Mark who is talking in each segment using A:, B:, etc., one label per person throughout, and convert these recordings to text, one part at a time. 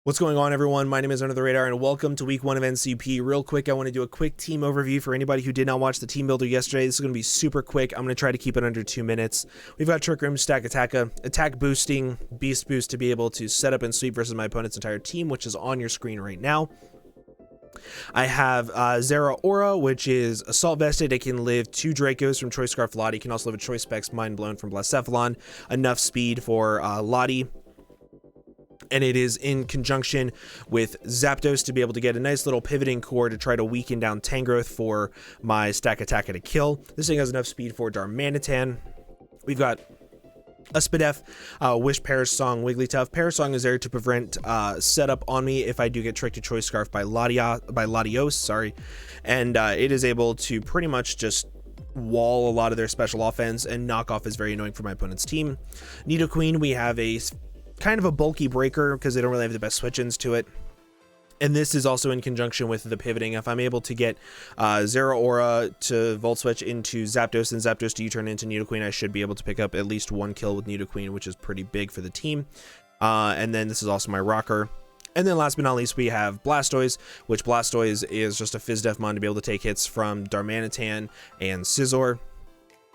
A: What's going on, everyone? My name is Under the Radar, and welcome to week 1 of NCP. Real quick, I want to do a quick team overview for anybody who did not watch the team builder yesterday. This is going to be super quick. I'm going to try to keep it under 2 minutes. We've got Trick Room, Stack Attacka, Attack Boosting, Beast Boost to be able to set up and sweep versus my opponent's entire team, which is on your screen right now. I have Zera Aura, which is Assault Vested. It can live 2 Dracos from Choice Scarf Lottie. It can also live a Choice Specs Mind Blown from Blacephalon. Enough speed for Lottie. And it is in conjunction with ZAPDOS to be able to get a nice little pivoting core to try to weaken down Tangrowth for my Stack Attacka to kill. This thing has enough speed for Darmanitan. We've got Uspidef, Wish, Perish Song, Wigglytuff. Perish Song is there to prevent setup on me if I do get tricked to Choice Scarf by Latios, sorry. And it is able to pretty much just wall a lot of their special offense and knock off is very annoying for my opponent's team. Nidoqueen, we have a kind of a bulky breaker because they don't really have the best switch-ins to it. And this is also in conjunction with the pivoting. If I'm able to get Zera Aura to Volt Switch into Zapdos and Zapdos to U-turn into Nidoqueen, I should be able to pick up at least 1 kill with Nidoqueen, which is pretty big for the team. And then this is also my rocker. And then last but not least, we have Blastoise, which Blastoise is just a Phys-Def-Mon to be able to take hits from Darmanitan and Scizor.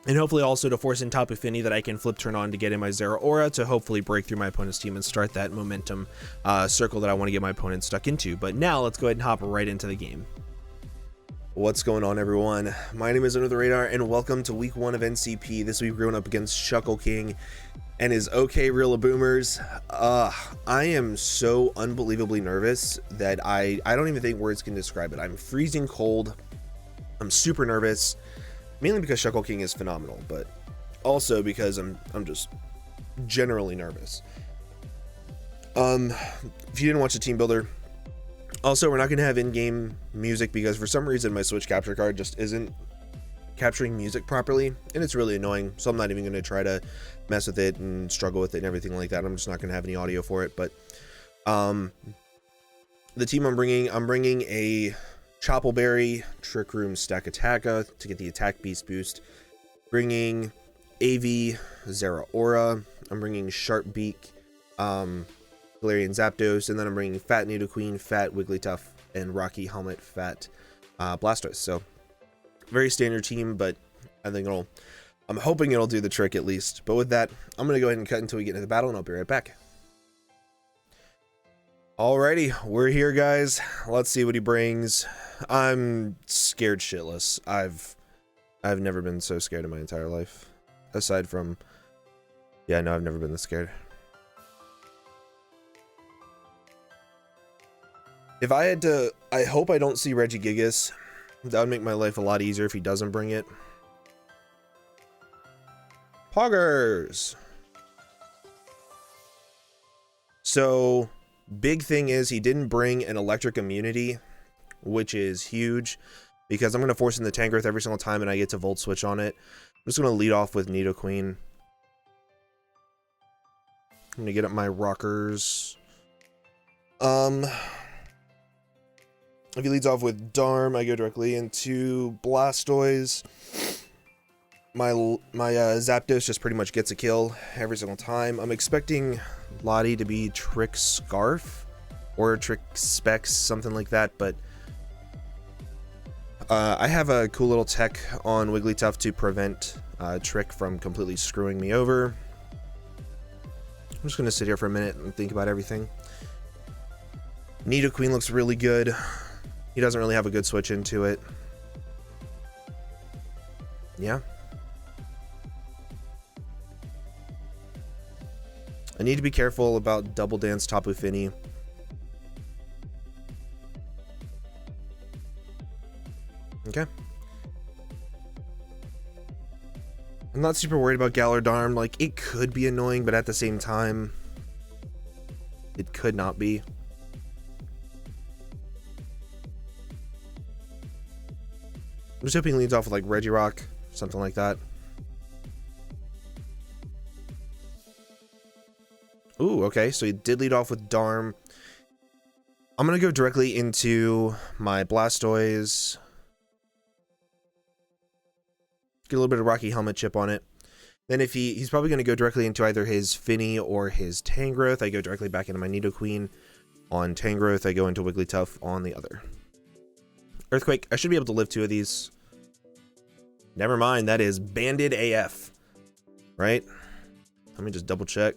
A: And hopefully also to force in Tapu Fini that I can flip turn on to get in my Zera Aura to hopefully break through my opponent's team and start that momentum circle that I want to get my opponent stuck into. But now let's go ahead and hop right into the game. What's going on, everyone? My name is Under the Radar and welcome to week 1 of NCP. This week we're going up against Shuckle King and his OK Rillaboomers. I am so unbelievably nervous that I don't even think words can describe it. I'm freezing cold. I'm super nervous. Mainly because Shuckle King is phenomenal, but also because I'm just generally nervous. If you didn't watch the team builder, also we're not going to have in-game music because for some reason my Switch capture card just isn't capturing music properly, and it's really annoying. So I'm not even going to try to mess with it and struggle with it and everything like that. I'm just not going to have any audio for it. But the team I'm bringing a Choppleberry, Trick Room, Stack Attacka to get the attack beast boost. Bringing AV, Zera Aura. I'm bringing Sharp Beak, Galarian Zapdos, and then I'm bringing Fat Nidoqueen, Fat Wigglytuff, and Rocky Helmet, Fat Blastoise. So very standard team, but I think I'm hoping it'll do the trick at least. But with that, I'm gonna go ahead and cut until we get into the battle, and I'll be right back. Alrighty, we're here, guys. Let's see what he brings. I'm scared shitless. I've never been so scared in my entire life. Aside from, yeah, no, I've never been this scared. If I had to, I hope I don't see Regigigas. That would make my life a lot easier if he doesn't bring it. Poggers! So big thing is he didn't bring an electric immunity, which is huge because I'm going to force in the Tangrowth every single time and I get to Volt Switch on it. I'm just going to lead off with Nidoqueen. I'm going to get up my rockers. If he leads off with Darm, I go directly into Blastoise. My Zapdos just pretty much gets a kill every single time. I'm expecting Lottie to be Trick Scarf or Trick Specs, something like that, but I have a cool little tech on Wigglytuff to prevent Trick from completely screwing me over. I'm just going to sit here for a minute and think about everything. Nidoqueen looks really good. He doesn't really have a good switch into it. Yeah. I need to be careful about Double Dance Tapu Fini. Okay. I'm not super worried about Galar Darm. Like, it could be annoying, but at the same time, it could not be. I'm just hoping he leads off with like Regirock, something like that. Ooh, okay, so he did lead off with Darm. I'm gonna go directly into my Blastoise. Get a little bit of Rocky Helmet chip on it. Then if he's probably going to go directly into either his Fini or his Tangrowth. I go directly back into my Nidoqueen. on Tangrowth, I go into Wigglytuff on the other. Earthquake, I should be able to live 2 of these. Never mind, that is banded AF. Right? Let me just double check.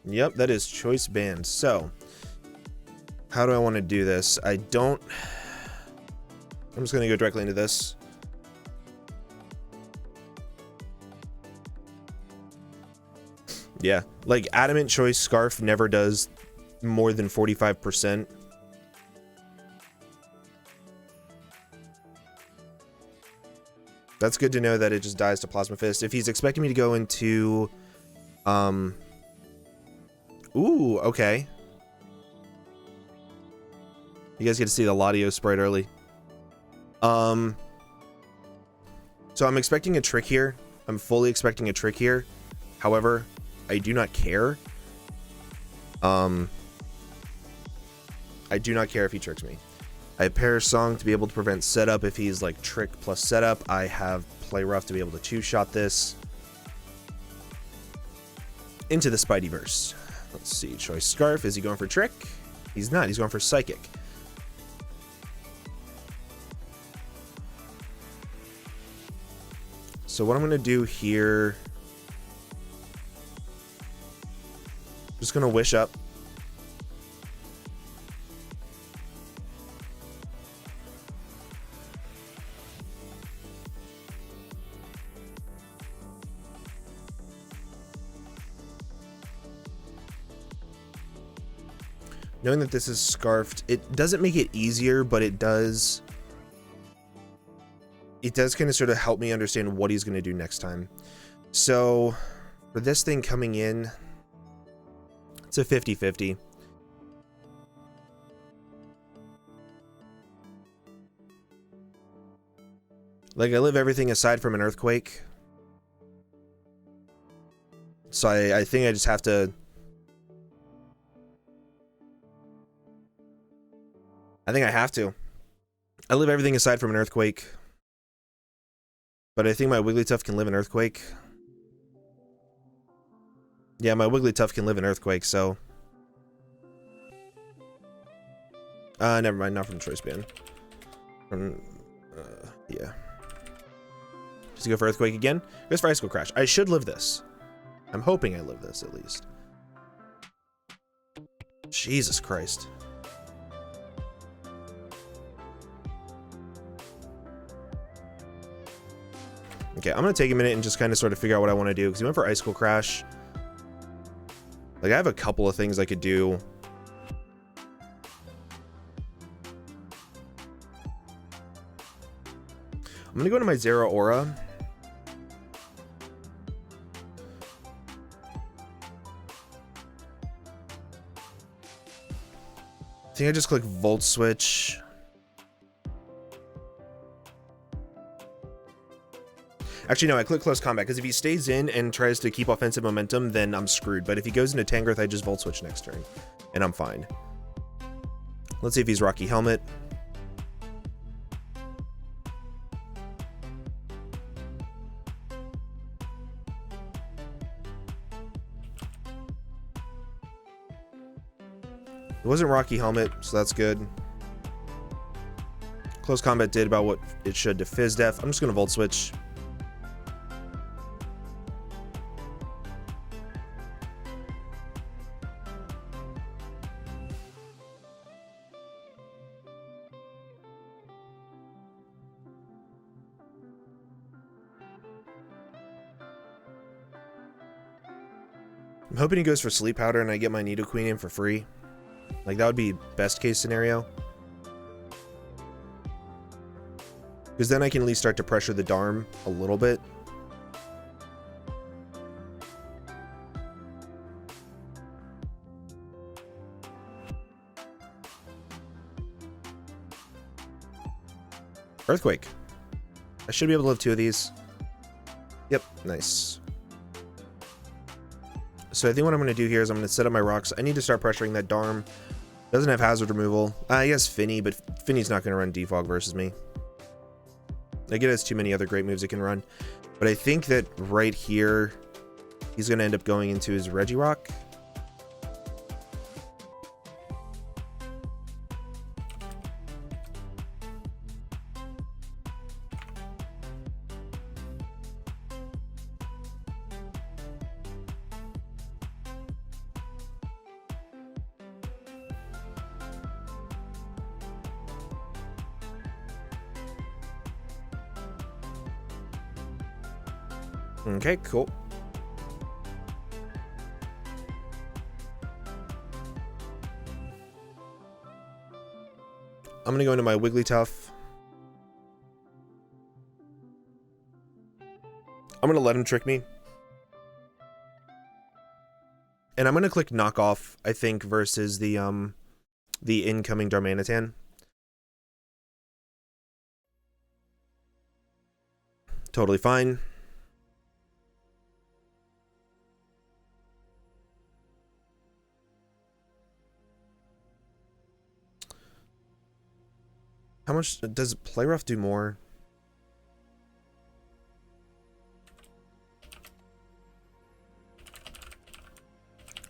A: Yep, that is choice band. So, how do I want to do this? I'm just going to go directly into this. Yeah, like Adamant Choice Scarf never does more than 45%. That's good to know that it just dies to Plasma Fist. If he's expecting me to go into... Ooh, okay. You guys get to see the Latios sprite early. So I'm expecting a trick here. I'm fully expecting a trick here. However, I do not care. I do not care if he tricks me. I have Perish Song to be able to prevent setup if he's like trick plus setup. I have Play Rough to be able to 2-shot this into the Spideyverse. Let's see, Choice Scarf. Is he going for trick? He's not. He's going for Psychic. So what I'm going to do here... just going to Wish up. Knowing that this is scarfed, it doesn't make it easier, but it does kind of sort of help me understand what he's going to do next time. So for this thing coming in, it's a 50-50. Like, I live everything aside from an Earthquake. So I think I just have to... I think I have to. I live everything aside from an Earthquake. But I think my Wigglytuff can live an Earthquake. Yeah, my Wigglytuff can live an Earthquake, so... never mind, not from Choice Band. Yeah. Just go for Earthquake again. Goes for Ice Cold Crash. I should live this. I'm hoping I live this, at least. Jesus Christ. Okay, I'm going to take a minute and just kind of sort of figure out what I want to do, because he went for Ice Cold Crash. Like, I have a couple of things I could do. I'm going to go into my Zera Aura. I think I just click Volt Switch. Actually, no, I click Close Combat, because if he stays in and tries to keep offensive momentum, then I'm screwed. But if he goes into Tangrowth, I just Volt Switch next turn, and I'm fine. Let's see if he's Rocky Helmet. It wasn't Rocky Helmet, so that's good. Close Combat did about what it should to Fizz Def. I'm just going to Volt Switch. I'm hoping he goes for Sleep Powder and I get my Nidoqueen in for free. Like, that would be best case scenario. Because then I can at least start to pressure the Darm a little bit. Earthquake. I should be able to live 2 of these. Yep, nice. So I think what I'm going to do here is I'm going to set up my rocks. I need to start pressuring that Darm. Doesn't have hazard removal. He has Finny, but Finny's not going to run Defog versus me. Like, it has too many other great moves it can run. But I think that right here, he's going to end up going into his Regirock. Okay, cool. I'm going to go into my Wigglytuff. I'm going to let him trick me. And I'm going to click Knock Off, I think, versus the incoming Darmanitan. Totally fine. How much does Play Rough do more?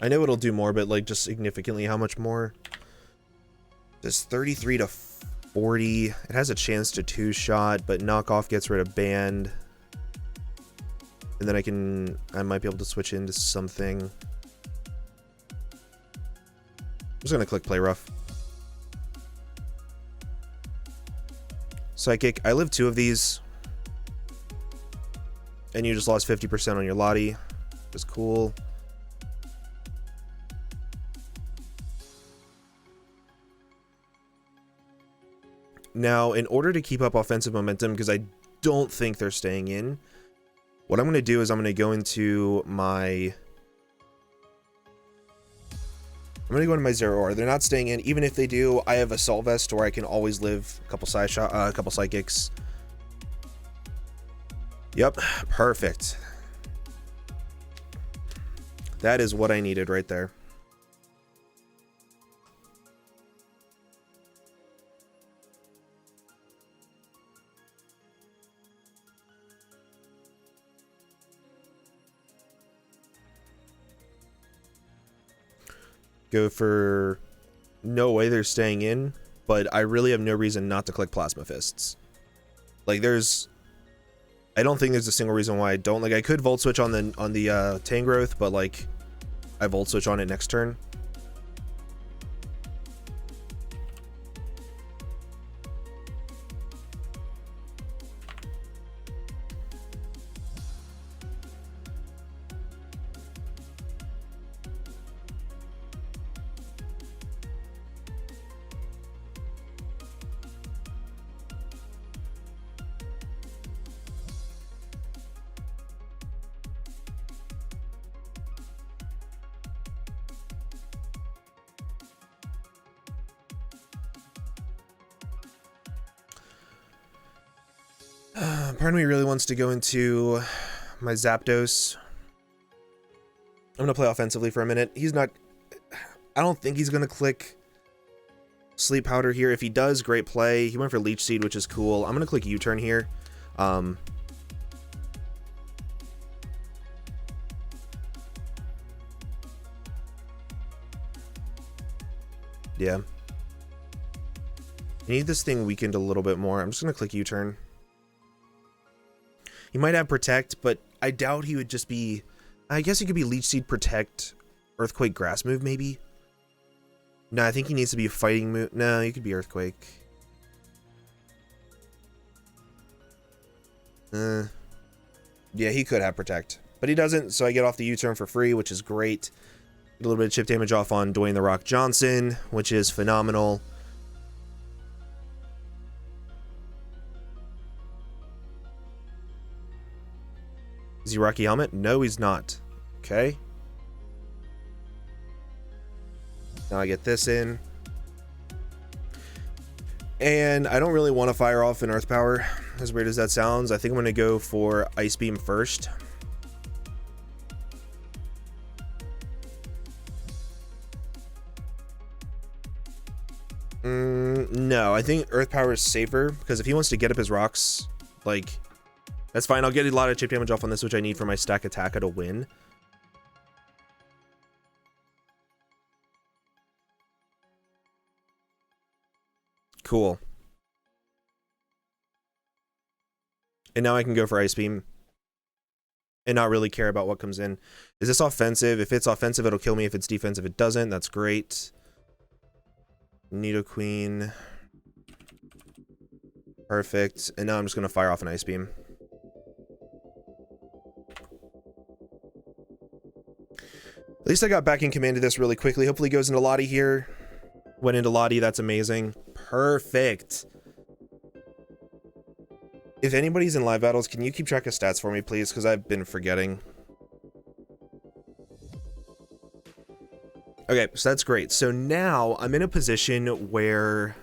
A: I know it'll do more, but like just significantly how much more? Does 33 to 40. It has a chance to 2-shot, but Knockoff gets rid of Band. And then I might be able to switch into something. I'm just gonna click Play Rough. Psychic, I live 2 of these. And you just lost 50% on your Lottie. That's cool. Now, in order to keep up offensive momentum, because I don't think they're staying in, what I'm going to do is I'm going to go into my... I'm going to go into my Zeraora. They're not staying in. Even if they do, I have Assault Vest where I can always live a couple Psychics. Yep, perfect. That is what I needed right there. Go for... No way they're staying in, but I really have no reason not to click Plasma Fists. Like, there's... I don't think there's a single reason why I don't. Like, I could Volt Switch on the Tangrowth, but, like, I Volt Switch on it next turn. Part of me really wants to go into my Zapdos. I'm going to play offensively for a minute. He's not... I don't think he's going to click Sleep Powder here. If he does, great play. He went for Leech Seed, which is cool. I'm going to click U-Turn here. Yeah. I need this thing weakened a little bit more. I'm just going to click U-Turn. He might have Protect, but I doubt he would just be... I guess he could be Leech Seed, Protect, Earthquake, Grass move, maybe? No, I think he needs to be a fighting move. No, he could be Earthquake. Yeah, he could have Protect. But he doesn't, so I get off the U-Turn for free, which is great. Get a little bit of chip damage off on Dwayne The Rock Johnson, which is phenomenal. Is he Rocky Helmet? No, he's not. Okay. Now I get this in. And I don't really want to fire off an Earth Power, as weird as that sounds. I think I'm going to go for Ice Beam first. No, I think Earth Power is safer because if he wants to get up his rocks, like, that's fine. I'll get a lot of chip damage off on this, which I need for my stack attacker to win. Cool. And now I can go for Ice Beam and not really care about what comes in. Is this offensive? If it's offensive, it'll kill me. If it's defensive, it doesn't. That's great. Nidoqueen. Perfect. And now I'm just going to fire off an Ice Beam. At least I got back in command of this really quickly. Hopefully it goes into Lottie here. Went into Lottie. That's amazing. Perfect. If anybody's in live battles, can you keep track of stats for me, please? Because I've been forgetting. Okay, so that's great. So now I'm in a position where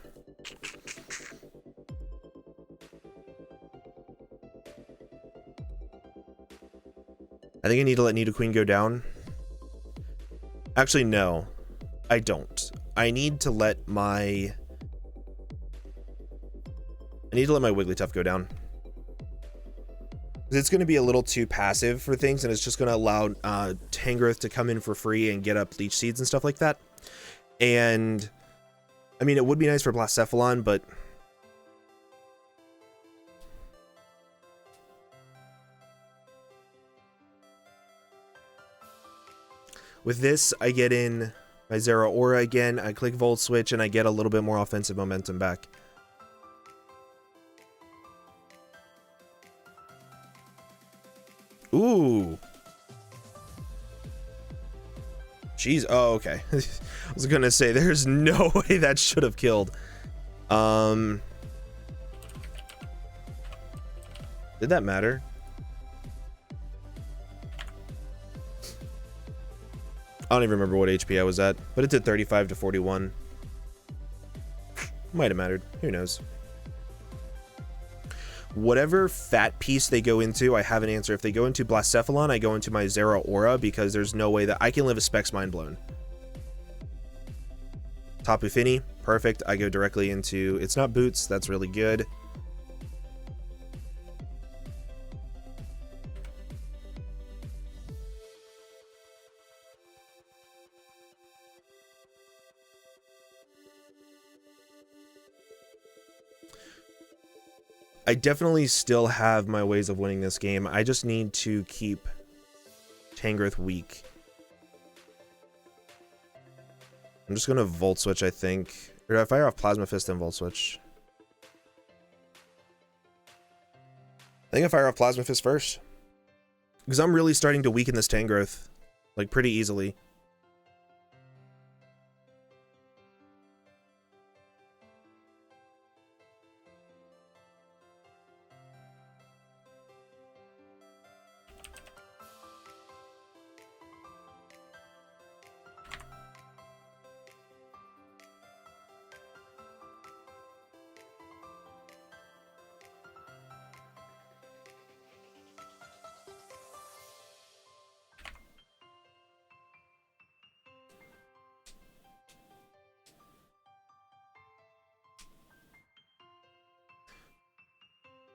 A: I think I need to let Nidoqueen go down. Actually, no, I don't. I need to let my Wigglytuff go down. It's going to be a little too passive for things, and it's just going to allow Tangrowth to come in for free and get up Leech Seeds and stuff like that. And, I mean, it would be nice for Blacephalon, but with this, I get in my Zeraora again, I click Volt Switch, and I get a little bit more offensive momentum back. Ooh. Jeez. Oh, okay. I was gonna say, there's no way that should have killed. Did that matter? I don't even remember what HP I was at, but it did 35 to 41. Might have mattered. Who knows? Whatever fat piece they go into, I have an answer. If they go into Blacephalon, I go into my Zeraora because there's no way that I can live a Specs Mind Blown. Tapu Fini, perfect. I go directly into, it's not Boots, that's really good. I definitely still have my ways of winning this game. I just need to keep Tangrowth weak. I'm just going to Volt Switch, I think. Or do I fire off Plasma Fist and Volt Switch? I think I fire off Plasma Fist first. Because I'm really starting to weaken this Tangrowth. Like, pretty easily.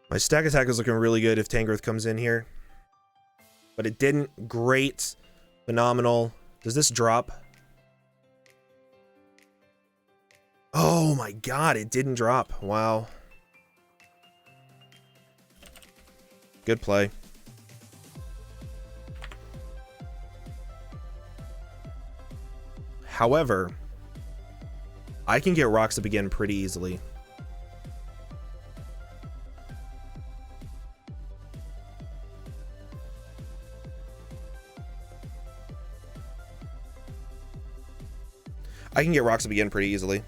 A: My stack attack is looking really good if Tangrowth comes in here. But it didn't. Great. Phenomenal. Does this drop? Oh my god, it didn't drop. Wow. Good play. However, I can get Rocks up again pretty easily. I can get Rocks up again pretty easily.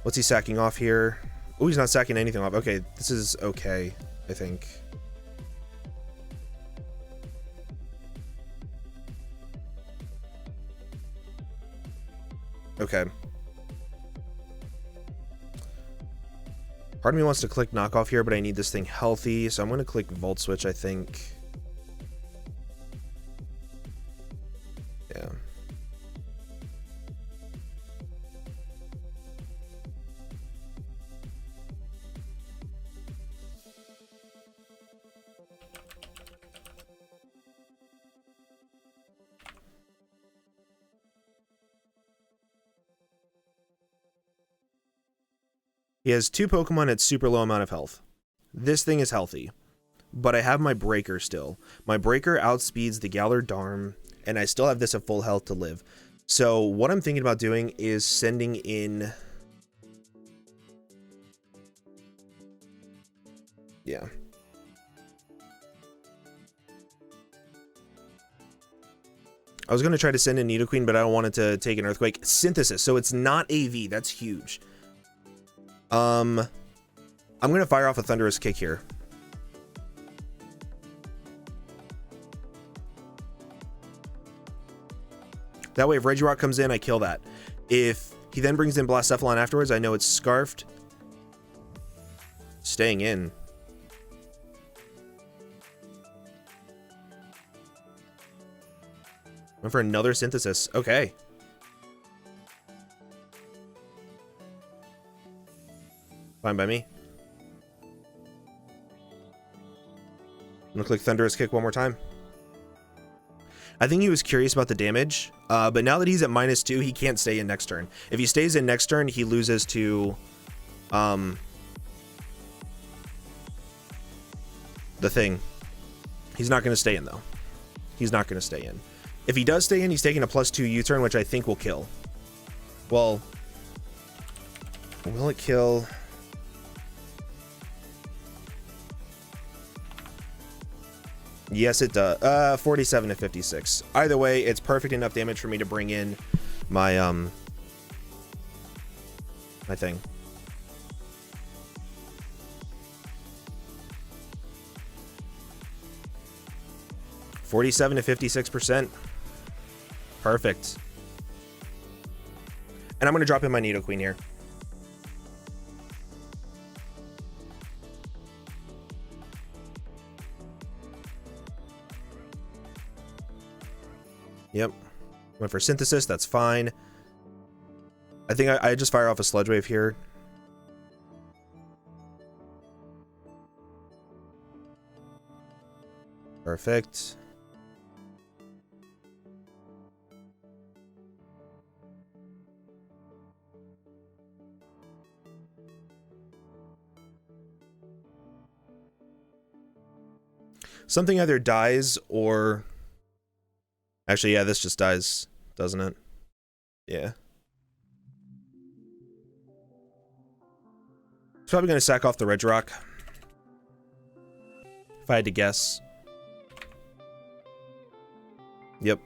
A: What's he sacking off here? Oh, he's not sacking anything off. Okay, this is okay, I think. Okay. Part of me wants to click knockoff here, but I need this thing healthy, so I'm going to click Volt Switch, I think. Yeah. He has 2 Pokemon at super low amount of health. This thing is healthy, but I have my Breaker still. My Breaker outspeeds the Galar Darm, and I still have this at full health to live. So what I'm thinking about doing is sending in... Yeah. I was going to try to send in Nidoqueen, but I don't want it to take an Earthquake. Synthesis, so it's not AV. That's huge. I'm going to fire off a Thunderous Kick here. That way, if Regirock comes in, I kill that. If he then brings in Blacephalon afterwards, I know it's Scarfed. Staying in. Went for another Synthesis. Okay. Fine by me. I'm gonna click Thunderous Kick one more time. I think he was curious about the damage, but now that he's at -2, he can't stay in next turn. If he stays in next turn, he loses to the thing. He's not going to stay in, though. He's not going to stay in. If he does stay in, he's taking a +2 U-turn, which I think will kill. Well, will it kill? Yes, it does. 47 to 56. Either way, it's perfect enough damage for me to bring in my my thing. $47 to 56%. Perfect. And I'm going to drop in my Nidoqueen here. Yep. Went for Synthesis. That's fine. I think I just fire off a Sludge Wave here. Perfect. Something either dies or... Actually, yeah, this just dies, doesn't it? Yeah. It's probably going to sack off the Regirock. If I had to guess. Yep.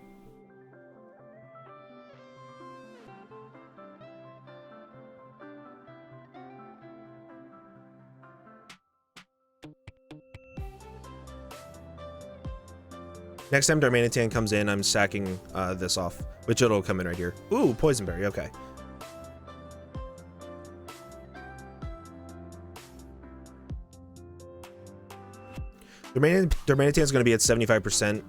A: Next time Darmanitan comes in, I'm sacking this off, which it'll come in right here. Ooh, Poison Berry, okay. Darmanitan's going to be at 75%,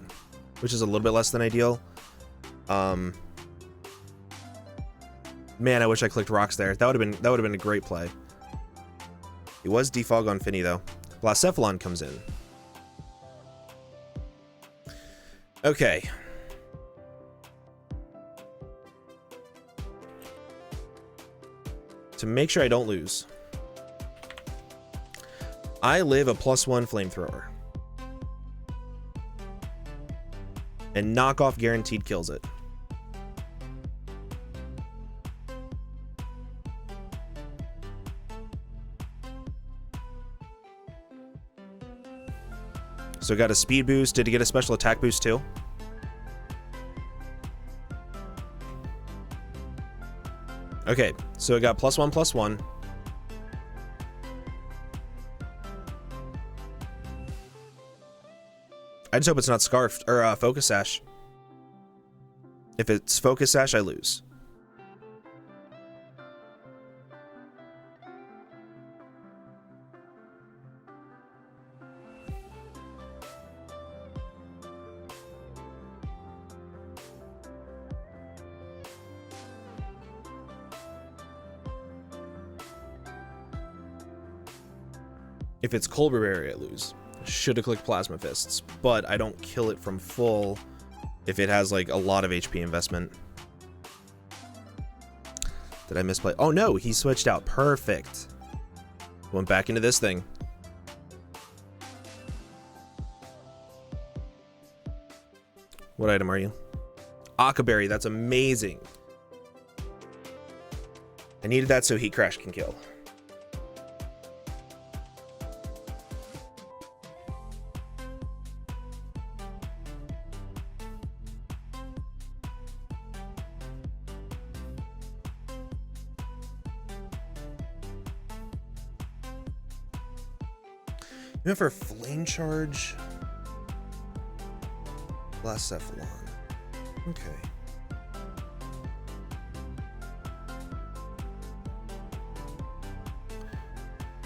A: which is a little bit less than ideal. Man, I wish I clicked Rocks there. That would have been a great play. It was Defog on Finny though. Blacephalon comes in. Okay. To make sure I don't lose, I live a +1 Flamethrower. And Knockoff guaranteed kills it. So got a speed boost. Did he get a special attack boost too? Okay, so it got +1/+1. I just hope it's not Scarfed or Focus Sash. If it's Focus Sash, I lose. If it's Colbur Berry, I lose. Should have clicked Plasma Fists, but I don't kill it from full if it has like a lot of HP investment. Did I misplay? Oh no, he switched out. Perfect. Went back into this thing. What item are you? Akaberry, that's amazing. I needed that so Heat Crash can kill. You went for Flame Charge. Last Cephalon. Okay.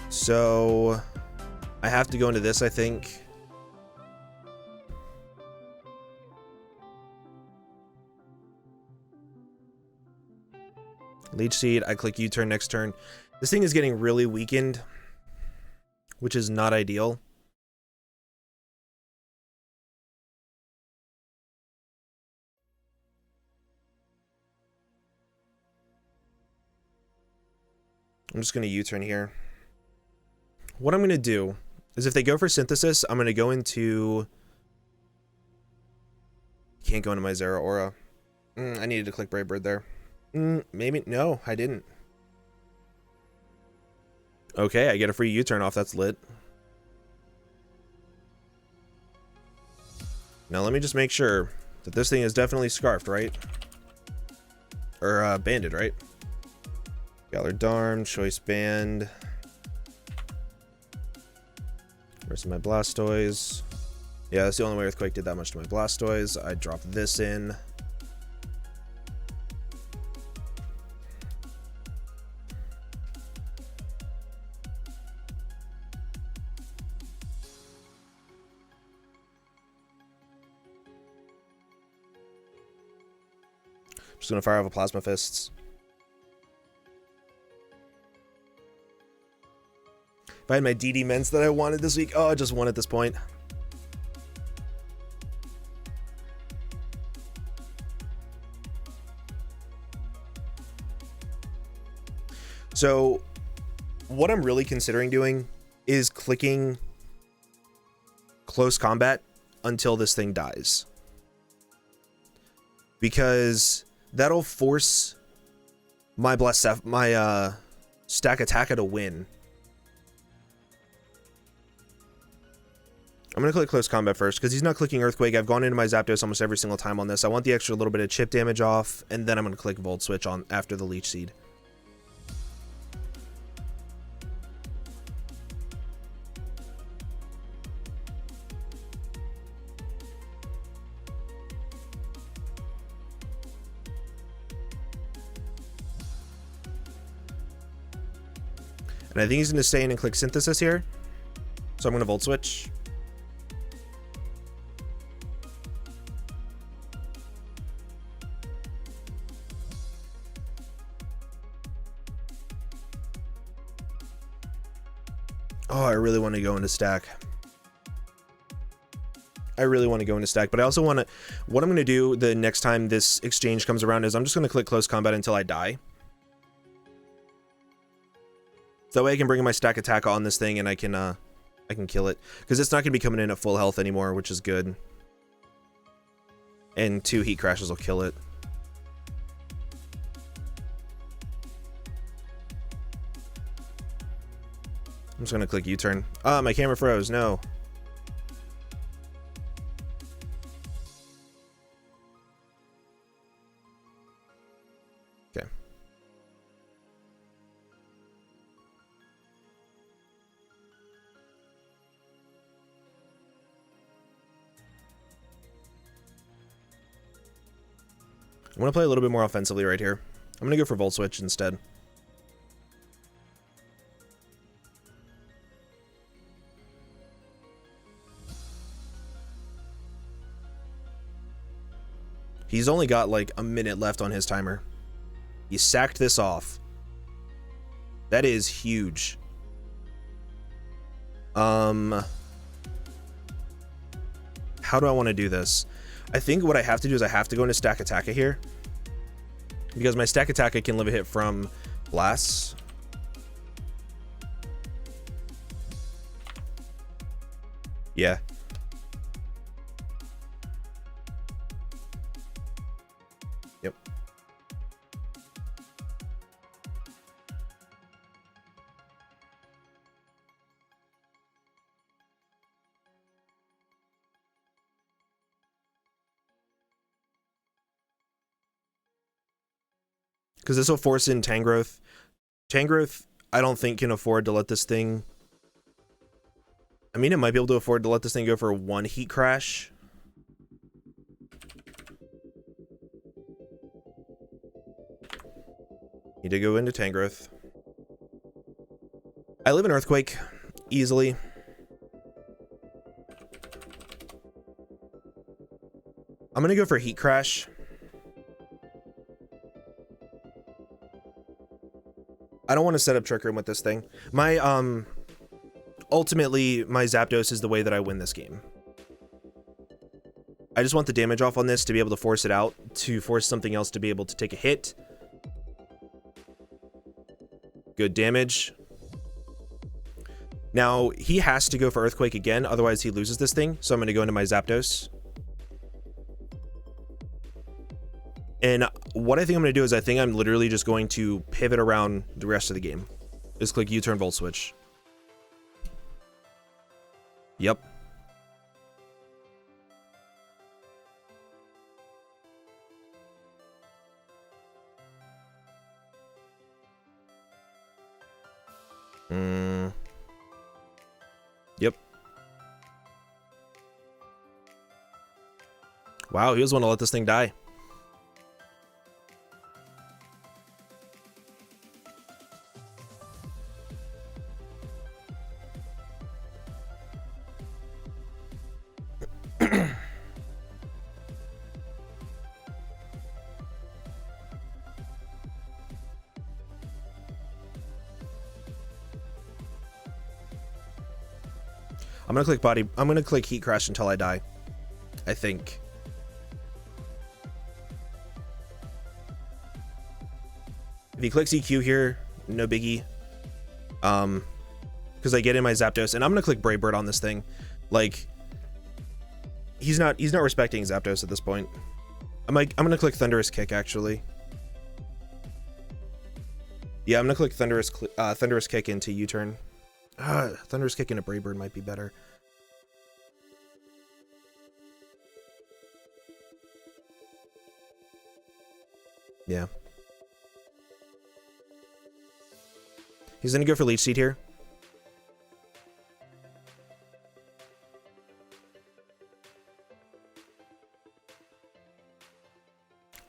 A: So I have to go into this, I think. Leech Seed, I click U-turn next turn. This thing is getting really weakened, which is not ideal. I'm just going to U-turn here. What I'm going to do is if they go for Synthesis, I'm going to go into... Can't go into my Zera Aura. I needed to click Brave Bird there. Maybe. No, I didn't. Okay, I get a free U-turn off. That's lit. Now let me just make sure that this thing is definitely Scarfed, right? Or Banded, right? Galar Darm, Choice Band. Where's my Blastoise? Yeah, that's the only way Earthquake did that much to my Blastoise. I dropped this in. Just gonna fire off a Plasma Fists. If I had my DD Ments that I wanted this week, oh, I just won at this point. So, what I'm really considering doing is clicking Close Combat until this thing dies. Because that'll force my Stack Attacka to win. I'm going to click Close Combat first, because he's not clicking Earthquake. I've gone into my ZAPDOS almost every single time on this. I want the extra little bit of chip damage off, and then I'm going to click Volt Switch on after the Leech Seed. And I think he's going to stay in and click Synthesis here. So I'm going to Volt Switch. Oh, I really want to go into stack. I really want to go into stack, but I also want to... What I'm going to do the next time this exchange comes around is I'm just going to click Close Combat until I die. So that way I can bring in my Stack Attack on this thing and I can kill it. Because it's not going to be coming in at full health anymore, which is good. And 2 Heat Crashes will kill it. I'm just going to click U-turn. Ah, my camera froze. No. Okay. I'm going to play a little bit more offensively right here. I'm going to go for Volt Switch instead. He's only got like a minute left on his timer. He sacked this off. That is huge. How do I want to do this? I think what I have to do is I have to go into Stack Attacka here. Because my Stack Attacka can live a hit from Blasts. Yeah. Yep. Because this will force in Tangrowth. Tangrowth, I don't think can afford to let this thing... I mean, it might be able to afford to let this thing go for one Heat Crash. Need to go into Tangrowth. I live in Earthquake, easily. I'm gonna go for Heat Crash. I don't want to set up Trick Room with this thing. My, ultimately, my ZAPDOS is the way that I win this game. I just want the damage off on this to be able to force it out, to force something else to be able to take a hit. Good damage. Now, he has to go for Earthquake again, otherwise he loses this thing, so I'm going to go into my ZAPDOS. And what I think I'm going to do is I think I'm literally just going to pivot around the rest of the game. Just click U-turn, Volt Switch. Yep. Yep. Wow, he was want to let this thing die. I'm gonna click body. I'm gonna click Heat Crash until I die, I think. If he clicks EQ here, no biggie. Because I get in my ZAPDOS, and I'm gonna click Brave Bird on this thing. Like, he's not respecting ZAPDOS at this point. I'm gonna click Thunderous Kick actually. Yeah, I'm gonna click Thunderous Kick into U-turn. Thunderous Kick into Brave Bird might be better. Yeah. He's gonna go for Leech Seed here.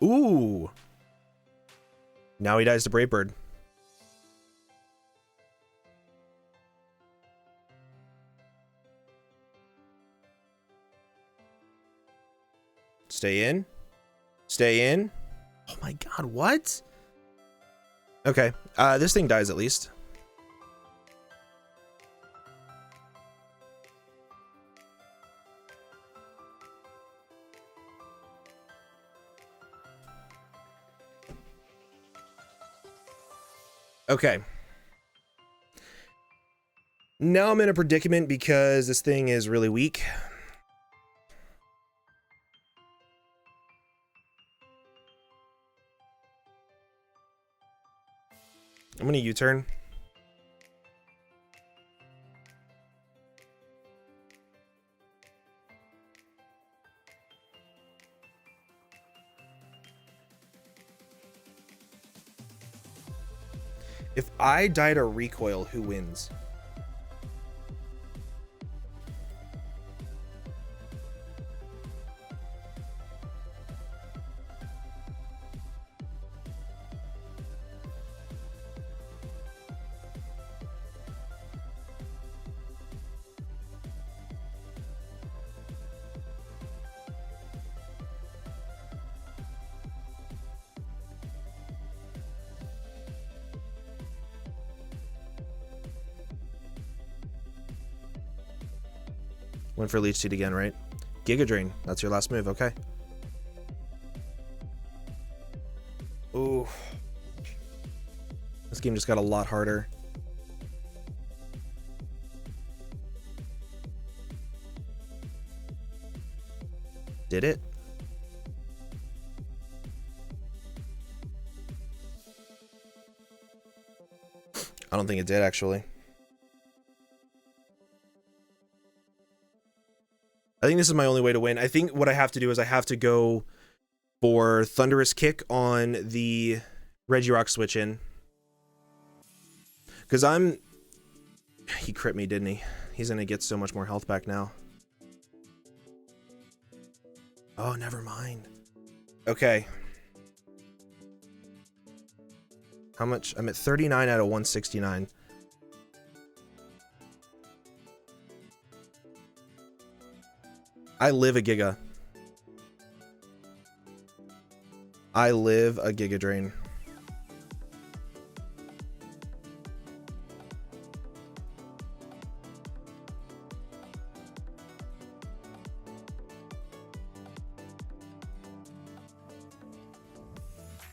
A: Ooh. Now he dies to Brave Bird. Stay in. Stay in. Oh my god, what? Okay, this thing dies at least. Okay. Now I'm in a predicament because this thing is really weak. I'm gonna U-turn. If I die to recoil, who wins? Went for Leech Seed again, right? Giga Drain. That's your last move. Okay. Ooh. This game just got a lot harder. Did it? I don't think it did, actually. I think this is my only way to win. I think what I have to do is I have to go for Thunderous Kick on the Regirock switch in. Because he crit me, didn't he? He's going to get so much more health back now. Oh, never mind. Okay. How much? I'm at 39 out of 169. I live a Giga. I live a Giga Drain.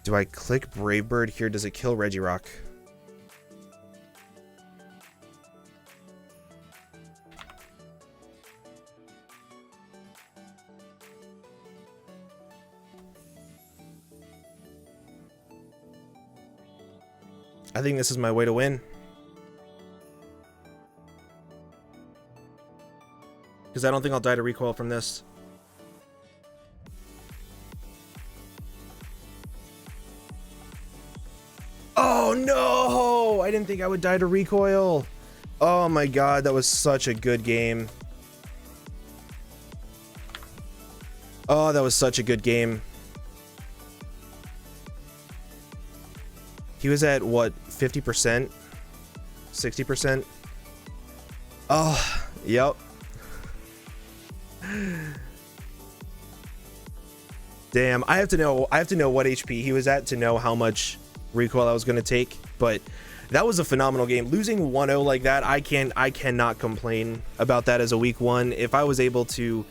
A: Do I click Brave Bird here? Does it kill Regirock? I think this is my way to win. Because I don't think I'll die to recoil from this. Oh no! I didn't think I would die to recoil. Oh my god, that was such a good game. Oh, that was such a good game. He was at what, 50%? 60%? Oh, yep. Damn, I have to know what HP he was at to know how much recoil I was going to take, but that was a phenomenal game. Losing 1-0 like that, I cannot complain about that as a week one. If I was able to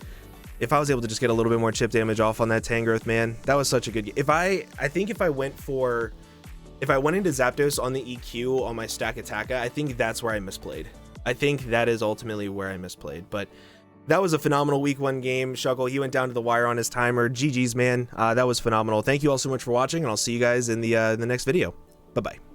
A: just get a little bit more chip damage off on that Tangrowth, man, that was such a good game. I think if I went into Zapdos on the EQ on my Stack Attacka, I think that's where I misplayed. I think that is ultimately where I misplayed, but that was a phenomenal week one game. Shuckle, he went down to the wire on his timer. GG's, man. That was phenomenal. Thank you all so much for watching, and I'll see you guys in the next video. Bye-bye.